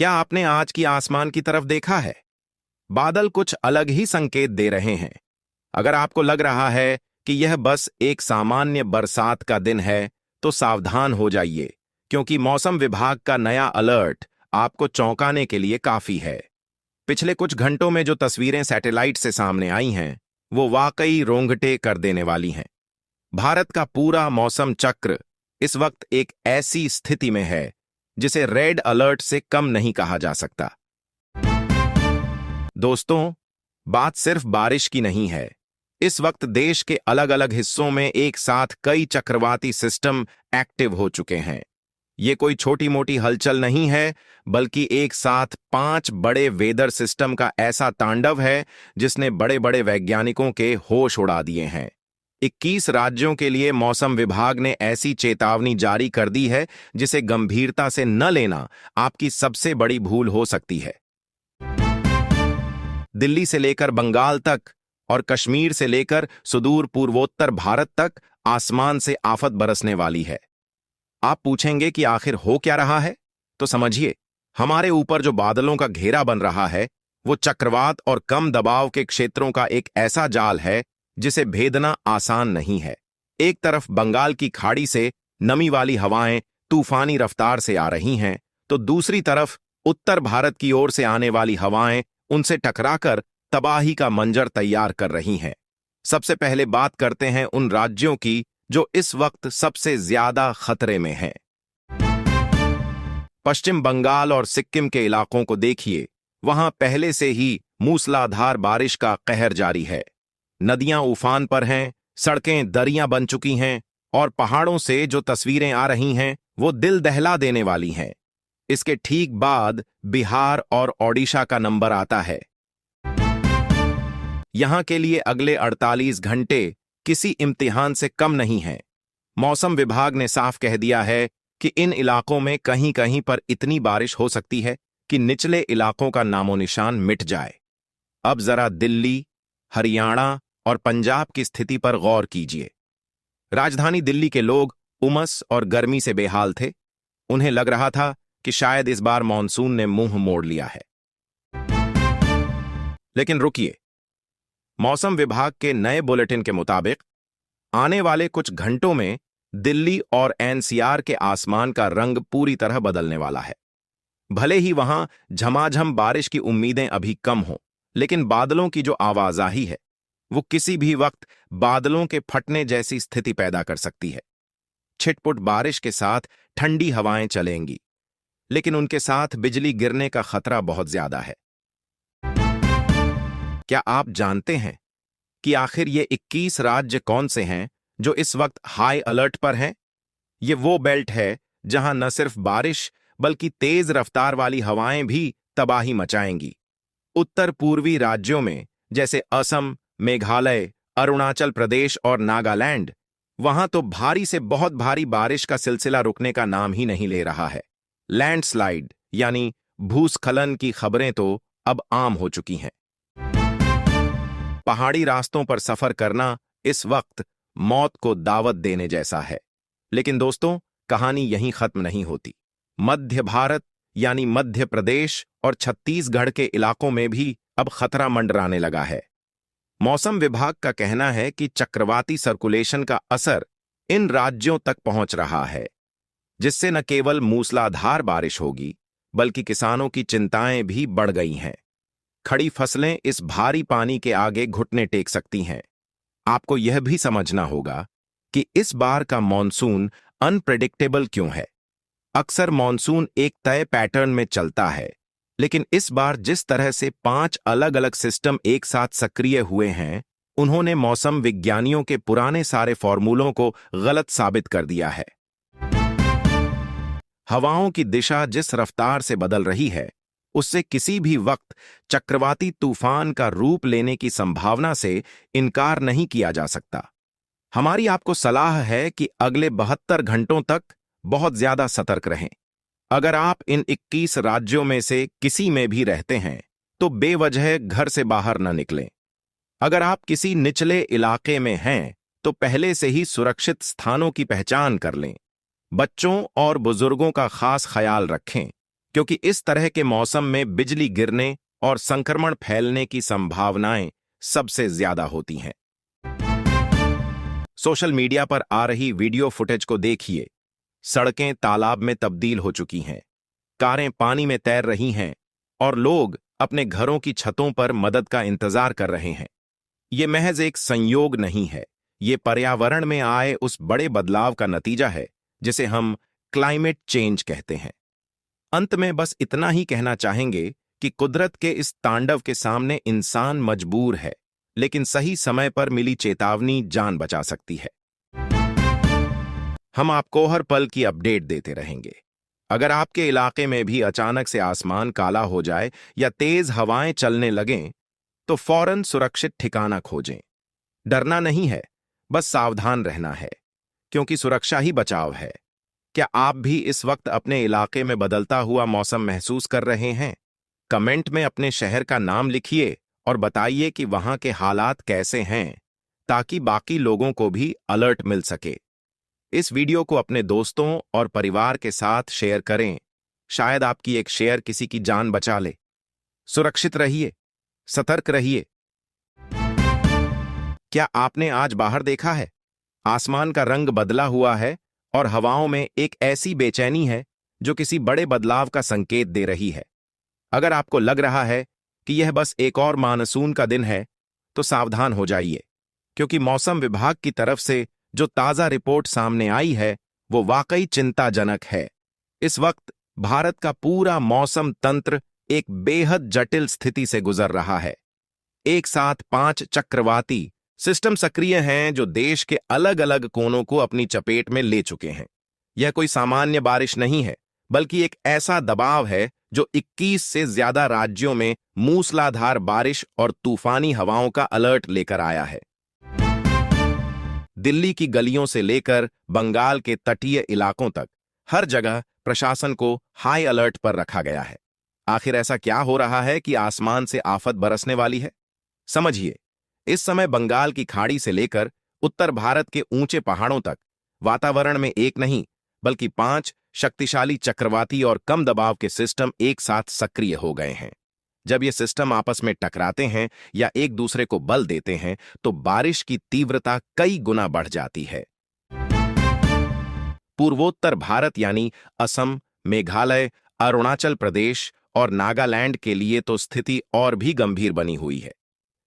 क्या आपने आज की आसमान की तरफ देखा है? बादल कुछ अलग ही संकेत दे रहे हैं। अगर आपको लग रहा है कि यह बस एक सामान्य बरसात का दिन है, तो सावधान हो जाइए, क्योंकि मौसम विभाग का नया अलर्ट आपको चौंकाने के लिए काफी है। पिछले कुछ घंटों में जो तस्वीरें सैटेलाइट से सामने आई हैं, वो वाकई रोंगटे कर देने वाली हैं। भारत का पूरा मौसम चक्र इस वक्त एक ऐसी स्थिति में है जिसे रेड अलर्ट से कम नहीं कहा जा सकता। दोस्तों, बात सिर्फ बारिश की नहीं है। इस वक्त देश के अलग अलग हिस्सों में एक साथ कई चक्रवाती सिस्टम एक्टिव हो चुके हैं। ये कोई छोटी मोटी हलचल नहीं है, बल्कि एक साथ 5 बड़े वेदर सिस्टम का ऐसा तांडव है जिसने बड़े बड़े वैज्ञानिकों के होश उड़ा दिए हैं। 21 राज्यों के लिए मौसम विभाग ने ऐसी चेतावनी जारी कर दी है जिसे गंभीरता से न लेना आपकी सबसे बड़ी भूल हो सकती है। दिल्ली से लेकर बंगाल तक और कश्मीर से लेकर सुदूर पूर्वोत्तर भारत तक आसमान से आफत बरसने वाली है। आप पूछेंगे कि आखिर हो क्या रहा है? तो समझिए, हमारे ऊपर जो बादलों का घेरा बन रहा है, वो चक्रवात और कम दबाव के क्षेत्रों का एक ऐसा जाल है जिसे भेदना आसान नहीं है। एक तरफ बंगाल की खाड़ी से नमी वाली हवाएं तूफानी रफ्तार से आ रही हैं, तो दूसरी तरफ उत्तर भारत की ओर से आने वाली हवाएं उनसे टकराकर तबाही का मंजर तैयार कर रही हैं। सबसे पहले बात करते हैं उन राज्यों की जो इस वक्त सबसे ज्यादा खतरे में हैं। पश्चिम बंगाल और सिक्किम के इलाकों को देखिए, वहां पहले से ही मूसलाधार बारिश का कहर जारी है। नदियां उफान पर हैं, सड़कें दरियां बन चुकी हैं और पहाड़ों से जो तस्वीरें आ रही हैं वो दिल दहला देने वाली हैं। इसके ठीक बाद बिहार और ओडिशा का नंबर आता है। यहां के लिए अगले 48 घंटे किसी इम्तिहान से कम नहीं हैं। मौसम विभाग ने साफ कह दिया है कि इन इलाकों में कहीं कहीं पर इतनी बारिश हो सकती है कि निचले इलाकों का नामो निशान मिट जाए। अब जरा दिल्ली, हरियाणा और पंजाब की स्थिति पर गौर कीजिए। राजधानी दिल्ली के लोग उमस और गर्मी से बेहाल थे। उन्हें लग रहा था कि शायद इस बार मॉनसून ने मुंह मोड़ लिया है। लेकिन रुकिए, मौसम विभाग के नए बुलेटिन के मुताबिक आने वाले कुछ घंटों में दिल्ली और एनसीआर के आसमान का रंग पूरी तरह बदलने वाला है। भले ही वहां झमाझम बारिश की उम्मीदें अभी कम हों, लेकिन बादलों की जो आवाजाही है वो किसी भी वक्त बादलों के फटने जैसी स्थिति पैदा कर सकती है। छिटपुट बारिश के साथ ठंडी हवाएं चलेंगी, लेकिन उनके साथ बिजली गिरने का खतरा बहुत ज्यादा है। क्या आप जानते हैं कि आखिर ये 21 राज्य कौन से हैं जो इस वक्त हाई अलर्ट पर हैं? ये वो बेल्ट है जहां न सिर्फ बारिश बल्कि तेज रफ्तार वाली हवाएं भी तबाही मचाएंगी। उत्तर पूर्वी राज्यों में जैसे असम, मेघालय, अरुणाचल प्रदेश और नागालैंड, वहां तो भारी से बहुत भारी बारिश का सिलसिला रुकने का नाम ही नहीं ले रहा है। लैंडस्लाइड यानी भूस्खलन की खबरें तो अब आम हो चुकी हैं। पहाड़ी रास्तों पर सफर करना इस वक्त मौत को दावत देने जैसा है। लेकिन दोस्तों, कहानी यहीं खत्म नहीं होती। मध्य भारत यानी मध्य प्रदेश और छत्तीसगढ़ के इलाकों में भी अब खतरा मंडराने लगा है। मौसम विभाग का कहना है कि चक्रवाती सर्कुलेशन का असर इन राज्यों तक पहुंच रहा है, जिससे न केवल मूसलाधार बारिश होगी बल्कि किसानों की चिंताएं भी बढ़ गई हैं। खड़ी फसलें इस भारी पानी के आगे घुटने टेक सकती हैं। आपको यह भी समझना होगा कि इस बार का मॉनसून अनप्रेडिक्टेबल क्यों है। अक्सर मॉनसून एक तय पैटर्न में चलता है, लेकिन इस बार जिस तरह से 5 अलग अलग सिस्टम एक साथ सक्रिय हुए हैं, उन्होंने मौसम विज्ञानियों के पुराने सारे फॉर्मूलों को गलत साबित कर दिया है। हवाओं की दिशा जिस रफ्तार से बदल रही है, उससे किसी भी वक्त चक्रवाती तूफान का रूप लेने की संभावना से इनकार नहीं किया जा सकता। हमारी आपको सलाह है कि अगले 72 घंटों तक बहुत ज्यादा सतर्क रहें। अगर आप इन 21 राज्यों में से किसी में भी रहते हैं, तो बेवजह घर से बाहर न निकलें। अगर आप किसी निचले इलाके में हैं, तो पहले से ही सुरक्षित स्थानों की पहचान कर लें। बच्चों और बुजुर्गों का खास ख्याल रखें, क्योंकि इस तरह के मौसम में बिजली गिरने और संक्रमण फैलने की संभावनाएं सबसे ज्यादा होती हैं। सोशल मीडिया पर आ रही वीडियो फुटेज को देखिए। सड़कें तालाब में तब्दील हो चुकी हैं, कारें पानी में तैर रही हैं और लोग अपने घरों की छतों पर मदद का इंतजार कर रहे हैं। ये महज एक संयोग नहीं है, ये पर्यावरण में आए उस बड़े बदलाव का नतीजा है जिसे हम क्लाइमेट चेंज कहते हैं। अंत में बस इतना ही कहना चाहेंगे कि कुदरत के इस तांडव के सामने इंसान मजबूर है, लेकिन सही समय पर मिली चेतावनी जान बचा सकती है। हम आपको हर पल की अपडेट देते रहेंगे। अगर आपके इलाके में भी अचानक से आसमान काला हो जाए या तेज हवाएं चलने लगें, तो फौरन सुरक्षित ठिकाना खोजें। डरना नहीं है, बस सावधान रहना है, क्योंकि सुरक्षा ही बचाव है। क्या आप भी इस वक्त अपने इलाके में बदलता हुआ मौसम महसूस कर रहे हैं? कमेंट में अपने शहर का नाम लिखिए और बताइए कि वहां के हालात कैसे हैं, ताकि बाकी लोगों को भी अलर्ट मिल सके। इस वीडियो को अपने दोस्तों और परिवार के साथ शेयर करें। शायद आपकी एक शेयर किसी की जान बचा ले। सुरक्षित रहिए, सतर्क रहिए। क्या आपने आज बाहर देखा है? आसमान का रंग बदला हुआ है और हवाओं में एक ऐसी बेचैनी है जो किसी बड़े बदलाव का संकेत दे रही है। अगर आपको लग रहा है कि यह बस एक और मानसून का दिन है, तो सावधान हो जाइए, क्योंकि मौसम विभाग की तरफ से जो ताजा रिपोर्ट सामने आई है वो वाकई चिंताजनक है। इस वक्त भारत का पूरा मौसम तंत्र एक बेहद जटिल स्थिति से गुजर रहा है। एक साथ 5 चक्रवाती सिस्टम सक्रिय हैं जो देश के अलग अलग कोनों को अपनी चपेट में ले चुके हैं। यह कोई सामान्य बारिश नहीं है, बल्कि एक ऐसा दबाव है जो 21 से ज्यादा राज्यों में मूसलाधार बारिश और तूफानी हवाओं का अलर्ट लेकर आया है। दिल्ली की गलियों से लेकर बंगाल के तटीय इलाकों तक हर जगह प्रशासन को हाई अलर्ट पर रखा गया है। आखिर ऐसा क्या हो रहा है कि आसमान से आफत बरसने वाली है? समझिए, इस समय बंगाल की खाड़ी से लेकर उत्तर भारत के ऊंचे पहाड़ों तक वातावरण में एक नहीं बल्कि 5 शक्तिशाली चक्रवाती और कम दबाव के सिस्टम एक साथ सक्रिय हो गए हैं। जब ये सिस्टम आपस में टकराते हैं या एक दूसरे को बल देते हैं, तो बारिश की तीव्रता कई गुना बढ़ जाती है। पूर्वोत्तर भारत यानी असम, मेघालय, अरुणाचल प्रदेश और नागालैंड के लिए तो स्थिति और भी गंभीर बनी हुई है।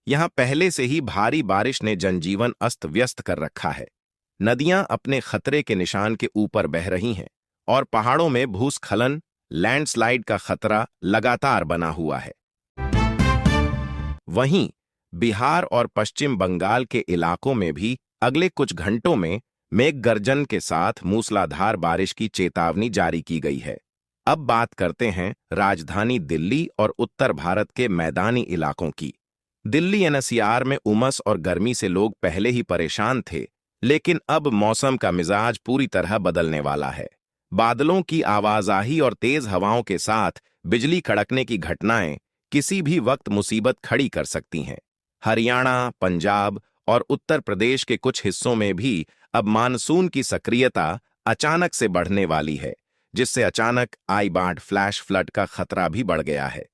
यहां पहले से ही भारी बारिश ने जनजीवन अस्त व्यस्त कर रखा है। नदियां अपने खतरे के निशान के ऊपर बह रही हैं और पहाड़ों में भूस्खलन, लैंडस्लाइड का खतरा लगातार बना हुआ है। वहीं बिहार और पश्चिम बंगाल के इलाकों में भी अगले कुछ घंटों में मेघ गर्जन के साथ मूसलाधार बारिश की चेतावनी जारी की गई है। अब बात करते हैं राजधानी दिल्ली और उत्तर भारत के मैदानी इलाकों की। दिल्ली एनसीआर में उमस और गर्मी से लोग पहले ही परेशान थे, लेकिन अब मौसम का मिजाज पूरी तरह बदलने वाला है। बादलों की आवाजाही और तेज हवाओं के साथ बिजली कड़कने की घटनाएं किसी भी वक्त मुसीबत खड़ी कर सकती हैं। हरियाणा, पंजाब और उत्तर प्रदेश के कुछ हिस्सों में भी अब मानसून की सक्रियता अचानक से बढ़ने वाली है, जिससे अचानक आई बाढ़, फ्लैश फ्लड का खतरा भी बढ़ गया है।